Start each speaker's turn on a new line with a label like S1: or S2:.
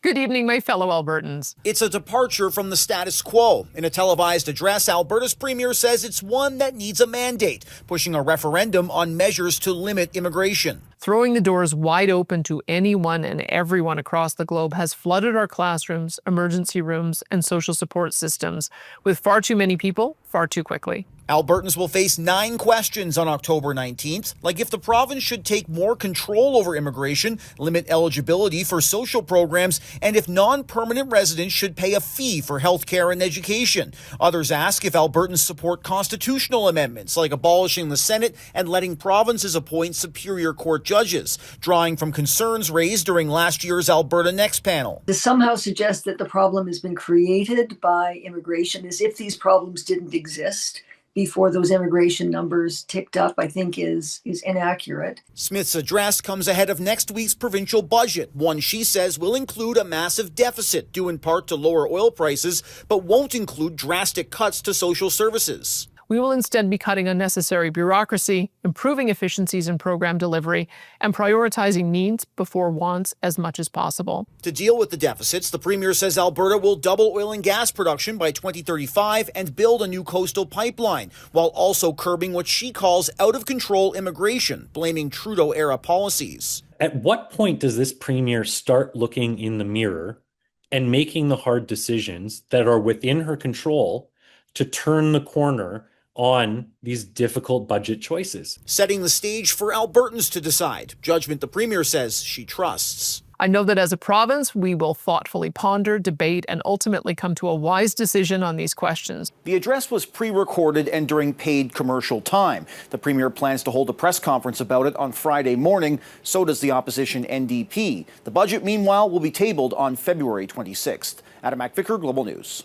S1: Good evening, my fellow Albertans.
S2: It's a departure from the status quo. In a televised address, Alberta's Premier says it's one that needs a mandate, pushing a referendum on measures to limit immigration.
S1: Throwing the doors wide open to anyone and everyone across the globe has flooded our classrooms, emergency rooms, and social support systems with far too many people, far too quickly.
S2: Albertans will face 9 questions on October 19th, like if the province should take more control over immigration, limit eligibility for social programs, and if non-permanent residents should pay a fee for health care and education. Others ask if Albertans support constitutional amendments, like abolishing the Senate and letting provinces appoint Superior Court judges, drawing from concerns raised during last year's Alberta Next panel.
S3: To somehow suggest that the problem has been created by immigration as if these problems didn't exist before those immigration numbers ticked up, I think is inaccurate.
S2: Smith's address comes ahead of next week's provincial budget, one she says will include a massive deficit due in part to lower oil prices, but won't include drastic cuts to social services.
S1: We will instead be cutting unnecessary bureaucracy, improving efficiencies in program delivery, and prioritizing needs before wants as much as possible.
S2: To deal with the deficits, the Premier says Alberta will double oil and gas production by 2035 and build a new coastal pipeline, while also curbing what she calls out-of-control immigration, blaming Trudeau-era policies.
S4: At what point does this Premier start looking in the mirror and making the hard decisions that are within her control to turn the corner on these difficult budget choices?
S2: Setting the stage for Albertans to decide, judgment the Premier says she trusts.
S1: I know that as a province, we will thoughtfully ponder, debate, and ultimately come to a wise decision on these questions.
S2: The address was pre-recorded and during paid commercial time. The Premier plans to hold a press conference about it on Friday morning. So does the opposition NDP. The budget, meanwhile, will be tabled on February 26th. Adam McVicker, Global News.